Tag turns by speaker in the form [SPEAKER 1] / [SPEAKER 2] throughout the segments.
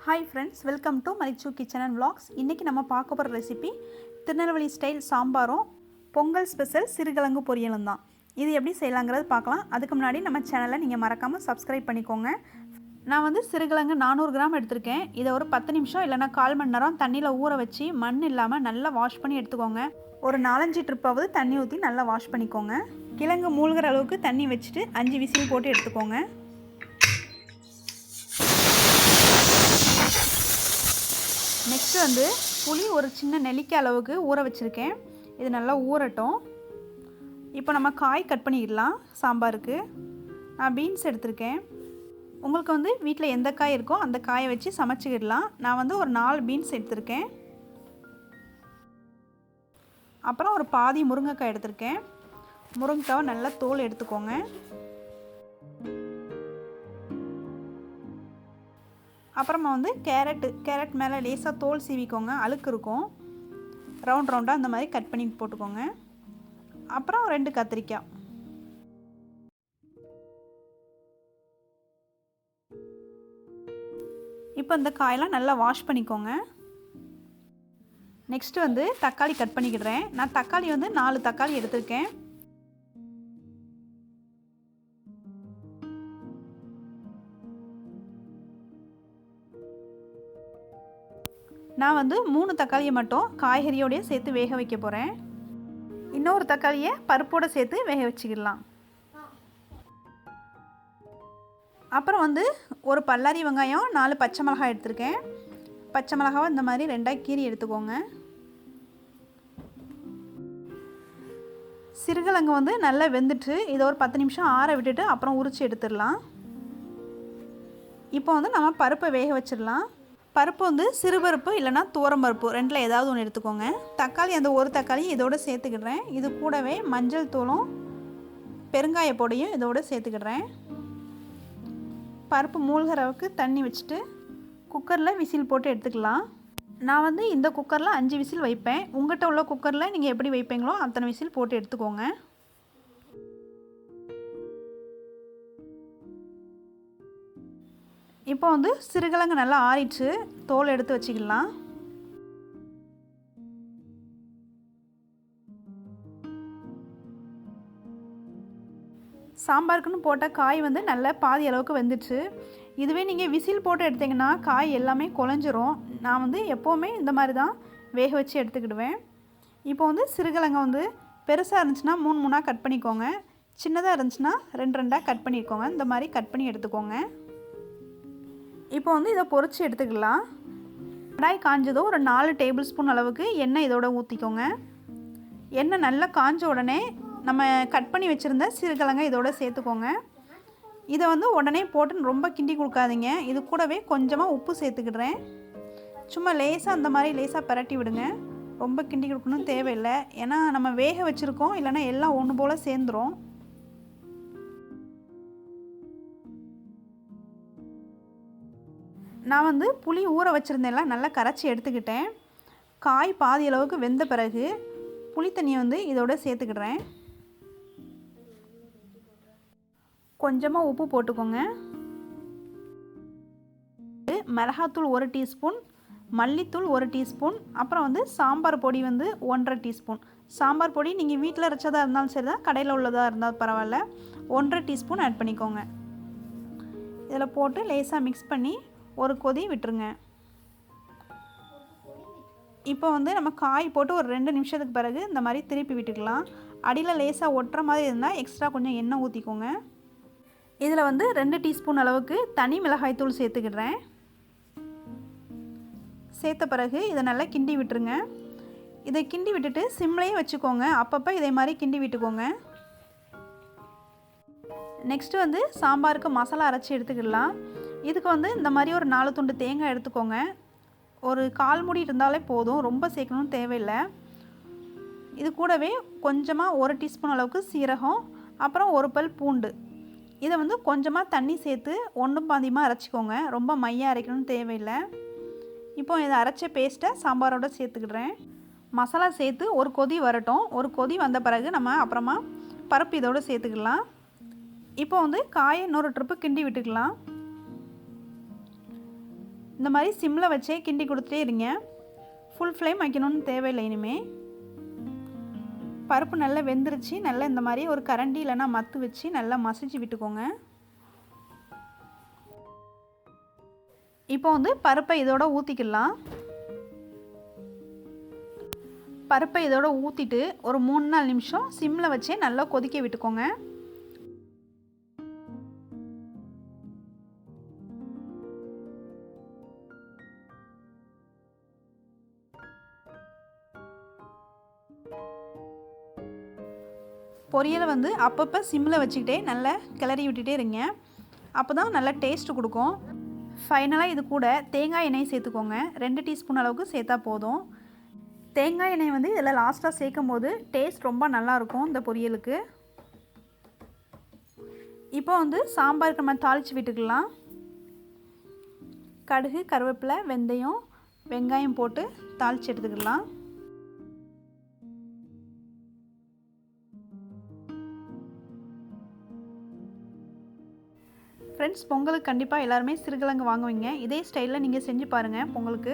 [SPEAKER 1] Hi friends, welcome to Siru Kizhangu Vlogs. இன்னைக்கு நம்ம பார்க்க போற ரெசிபி திருநெல்வேலி ஸ்டைல் சாம்பாரும் பொங்கல் ஸ்பெஷல் சிறு கிழங்கு பொரியலும் தான். இது எப்படி செய்யலாம்ங்கறது பார்க்கலாம். அதுக்கு முன்னாடி நம்ம சேனலை நீங்க மறக்காம Subscribe பண்ணிக்கோங்க. நான் வந்து சிறு கிழங்கு 400 கிராம் எடுத்துர்க்கேன். இத ஒரு 10 நிமிஷம் இல்லனா 1/4 மணி நேரம் தண்ணில ஊற வச்சி மண் இல்லாம நல்லா வாஷ் பண்ணி எடுத்துக்கோங்க. ஒரு 4-5 ட்ரிப்பாவது தண்ணி ஊத்தி நல்லா வாஷ் பண்ணிக்கோங்க. கிழங்கு மூழ்குற அளவுக்கு தண்ணி வெச்சிட்டு 5 விசில் போட்டு எடுத்துக்கோங்க. நெக்ஸ்ட் வந்து புளி ஒரு சின்ன நெல்லிக்காய் அளவுக்கு ஊற வச்சிருக்கேன். இது நல்லா ஊறட்டும். இப்போ நம்ம காய் கட் பண்ணிடலாம் சாம்பாருக்கு. நான் பீன்ஸ் எடுத்துர்க்கேன். உங்களுக்கு வந்து வீட்ல எந்த காய் இருக்கோ அந்த காயை வச்சு சமைச்சிடலாம். நான் வந்து ஒரு 4 பீன்ஸ் எடுத்துர்க்கேன். அப்புறம் ஒரு பாதி முருங்கைக்காய் எடுத்துர்க்கேன். முருங்கைக்காவை நல்லா தோல் எடுத்துக்கோங்க. அப்புறமா வந்து கேரட் மேலே லேசாக தோல் சீவிக்கோங்க, அழுக்கு இருக்கும். ரவுண்டாக அந்த மாதிரி கட் பண்ணி போட்டுக்கோங்க. அப்புறம் 2 கத்திரிக்காய். இப்போ இந்த காயெல்லாம் நல்லா வாஷ் பண்ணிக்கோங்க. நெக்ஸ்ட் வந்து தக்காளி கட் பண்ணிக்கிறேன். நான் தக்காளி வந்து 4 தக்காளி எடுத்துருக்கேன். நான் வந்து 3 தக்காளியை மட்டும் காய்கறியோட சேர்த்து வேக வைக்க போறேன். இன்னொரு தக்காளியை பருப்போட சேர்த்து வேக வச்சிடலாம். அப்புறம் வந்து ஒரு பல்லாரி வெங்காயம் 4 பச்சை மிளகாய் எடுத்துர்க்கேன். பச்சை மிளகாவை இந்த மாதிரி 2ஆ கீறி எடுத்துக்கோங்க. சிறுகிழங்கு வந்து நல்லா வெந்துட்டு இதை ஒரு 10 நிமிஷம் ஆற விட்டுட்டு அப்புறம் உரிச்சு எடுத்துடலாம். இப்போ வந்து நம்ம பருப்பை வேக வச்சிடலாம். பருப்பு வந்து சிறுபருப்பு இல்லைனா துவரம்பருப்பு ரெண்டில் ஏதாவது ஒன்று எடுத்துக்கோங்க. தக்காளி அந்த ஒரு தக்காளி இதோடு சேர்த்துக்கிடுறேன். இது கூடவே மஞ்சள் தூளும் பெருங்காய பொடியும் இதோடு சேர்த்துக்கிடுறேன். பருப்பு மூழ்கிற அளவுக்கு தண்ணி வச்சுட்டு குக்கரில் விசில் போட்டு எடுத்துக்கலாம். நான் வந்து இந்த குக்கரில் 5 விசில் வைப்பேன். உங்கள்கிட்ட உள்ள குக்கரில் நீங்கள் எப்படி வைப்பீங்களோ அத்தனை விசில் போட்டு எடுத்துக்கோங்க. இப்போ வந்து சிறுகிழங்கு நல்லா ஆறிச்சு, தோல் எடுத்து வச்சுக்கலாம். சாம்பாருக்குன்னு போட்ட காய் வந்து நல்லா பாதி அளவுக்கு வெந்துச்சு. இதுவே நீங்கள் விசில் போட்டு எடுத்தீங்கன்னா காய் எல்லாமே குழஞ்சிரும். நான் வந்து எப்போவுமே இந்த மாதிரி தான் வேக வச்சு எடுத்துக்கிடுவேன். இப்போ வந்து சிறுகிழங்கை வந்து பெருசாக இருந்துச்சுன்னா 3-3ஆக கட் பண்ணிக்கோங்க. சின்னதாக இருந்துச்சுன்னா 2-2ஆக கட் பண்ணிக்கோங்க. இந்த மாதிரி கட் பண்ணி எடுத்துக்கோங்க. இப்போ வந்து இதை பொரிச்சு எடுத்துக்கலாம். கடாய் காஞ்சதோ ஒரு 4 டேபிள் ஸ்பூன் அளவுக்கு எண்ணெய் இதோட ஊற்றிக்கோங்க. எண்ணெய் நல்லா காஞ்ச உடனே நம்ம கட் பண்ணி வச்சுருந்த சிறுகிழங்கை இதோட சேர்த்துக்கோங்க. இதை வந்து உடனே போட்டு ரொம்ப கிண்டி கொடுக்காதீங்க. இது கூடவே கொஞ்சமாக உப்பு சேர்த்துக்கிடுறேன். சும்மா லேசாக அந்த மாதிரி லேசாக பரட்டி விடுங்க. ரொம்ப கிண்டி கொடுக்கணும் தேவையில்லை. ஏன்னா நம்ம வேக வச்சுருக்கோம், இல்லைனா எல்லாம் ஒன்று போல் சேர்ந்துடும். நான் வந்து புளி ஊற வச்சுருந்தேன்லாம் நல்லா கரைச்சி எடுத்துக்கிட்டேன். காய் பாதி அளவுக்கு வெந்த பிறகு புளி தண்ணியை வந்து இதோட சேர்த்துக்கிடுறேன். கொஞ்சமாக உப்பு போட்டுக்கோங்க. மிளகாத்தூள் 1 டீஸ்பூன், மல்லித்தூள் 1 டீஸ்பூன், அப்புறம் வந்து சாம்பார் பொடி வந்து 1.5 டீஸ்பூன். சாம்பார் பொடி நீங்கள் வீட்டில் அரைச்சதாக இருந்தாலும் சரி தான், கடையில் உள்ளதாக இருந்தால் பரவாயில்ல. 1.5 டீஸ்பூன் ஆட் பண்ணிக்கோங்க. இதில் போட்டு லேசாக மிக்ஸ் பண்ணி ஒரு கொதி விட்டுருங்க. இப்போ வந்து நம்ம காய் போட்டு ஒரு 2 நிமிஷத்துக்கு பிறகு இந்த மாதிரி திருப்பி விட்டுக்கலாம். அடியில் லேசாக ஒட்டுற மாதிரி இருந்தால் எக்ஸ்ட்ரா கொஞ்சம் எண்ணெய் ஊற்றிக்கோங்க. இதில் வந்து 2 டீஸ்பூன் அளவுக்கு தனி மிளகாய் தூள் சேர்த்துக்கிடுறேன். சேர்த்த பிறகு இதை நல்லா கிண்டி விட்டுருங்க. இதை கிண்டி விட்டுட்டு சிம்லேயே வச்சுக்கோங்க. அப்பப்போ இதே மாதிரி கிண்டி விட்டுக்கோங்க. நெக்ஸ்ட்டு வந்து சாம்பாருக்கு மசாலா அரைச்சி எடுத்துக்கிடலாம். இதுக்கு வந்து இந்த மாதிரி ஒரு 4 துண்டு தேங்காய் எடுத்துக்கோங்க. ஒரு 1/4 மூடி இருந்தாலே போதும், ரொம்ப சேர்க்கணும்னு தேவையில்லை. இது கூடவே கொஞ்சமாக 1 டீஸ்பூன் அளவுக்கு சீரகம், அப்புறம் 1 பல் பூண்டு. இதை வந்து கொஞ்சமாக தண்ணி சேர்த்து 1 பாதியமாக அரைச்சிக்கோங்க. ரொம்ப மையாக அரைக்கணும்னு தேவையில்லை. இப்போ இதை அரைச்ச பேஸ்ட்டை சாம்பாரோடு சேர்த்துக்கிடுறேன். மசாலா சேர்த்து ஒரு கொதி வரட்டும். ஒரு கொதி வந்த பிறகு நம்ம அப்புறமா பருப்பு இதோடு சேர்த்துக்கலாம். இப்போ வந்து காயை இன்னொரு ட்ரிப்பு கிண்டி விட்டுக்கலாம். இந்த மாதிரி சிம்மில் வச்சே கிண்டி கொடுத்துட்டே இருங்க. ஃபுல் ஃப்ளேம் வைக்கணும்னு தேவையில்லை. இனிமேல் பருப்பு நல்லா வெந்துருச்சு. நல்லா இந்த மாதிரி ஒரு கரண்டி இல்லைன்னா மத்து வச்சு நல்லா மசிச்சு விட்டுக்கோங்க. இப்போ வந்து பருப்பை இதோட ஊற்றிக்கலாம். பருப்பை இதோட ஊற்றிட்டு ஒரு 3-4 நிமிஷம் சிம்மில் வச்சே நல்லா கொதிக்க விட்டுக்கோங்க. பொரியலை வந்து அப்பப்போ சிம்மில் வச்சுக்கிட்டே நல்லா கிளறி விட்டுட்டே இருங்க. அப்போ தான் நல்லா டேஸ்ட்டு கொடுக்கும். ஃபைனலாக இது கூட தேங்காய் எண்ணெய் சேர்த்துக்கோங்க. 2 டீஸ்பூன் அளவுக்கு சேர்த்தா போதும். தேங்காய் எண்ணெய் வந்து இதில் லாஸ்ட்டாக சேர்க்கும் போது டேஸ்ட் ரொம்ப நல்லாயிருக்கும் இந்த பொரியலுக்கு. இப்போ வந்து சாம்பாருக்கு நம்ம தாளித்து விட்டுக்கலாம். கடுகு, கருவேப்பிலை, வெந்தயம், வெங்காயம் போட்டு தாளித்து எடுத்துக்கலாம். ஃப்ரெண்ட்ஸ், பொங்கலுக்கு கண்டிப்பாக எல்லாருமே சிறுகிழங்கு வாங்குவீங்க. இதே ஸ்டைலில் நீங்கள் செஞ்சு பாருங்கள். பொங்கலுக்கு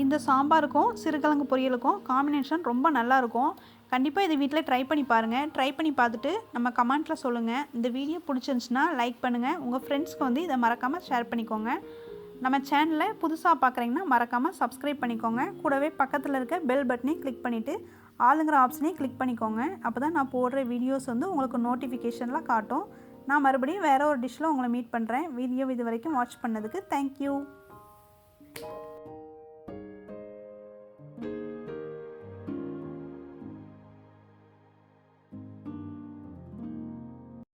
[SPEAKER 1] இந்த சாம்பாருக்கும் சிறுகிழங்கு பொரியலுக்கும் காம்பினேஷன் ரொம்ப நல்லாயிருக்கும். கண்டிப்பாக இதை வீட்டில் ட்ரை பண்ணி பாருங்கள். ட்ரை பண்ணி பார்த்துட்டு நம்ம கமெண்ட்டில் சொல்லுங்கள். இந்த வீடியோ பிடிச்சிருந்துச்சுன்னா லைக் பண்ணுங்கள். உங்கள் ஃப்ரெண்ட்ஸ்க்கு வந்து இதை மறக்காமல் ஷேர் பண்ணிக்கோங்க. நம்ம சேனலில் புதுசாக பார்க்குறீங்கன்னா மறக்காமல் சப்ஸ்கிரைப் பண்ணிக்கோங்க. கூடவே பக்கத்தில் இருக்க பெல் பட்டனையும் கிளிக் பண்ணிவிட்டு ஆளுங்கிற ஆப்ஷனையும் கிளிக் பண்ணிக்கோங்க. அப்போ தான் நான் போடுற வீடியோஸ் வந்து உங்களுக்கு நோட்டிஃபிகேஷனில் காட்டும். நான் மறுபடியும் வேறு ஒரு டிஷ்ஷில் உங்களை மீட் பண்ணுறேன். வீடியோ இது வரைக்கும் வாட்ச் பண்ணதுக்கு தேங்க்யூ.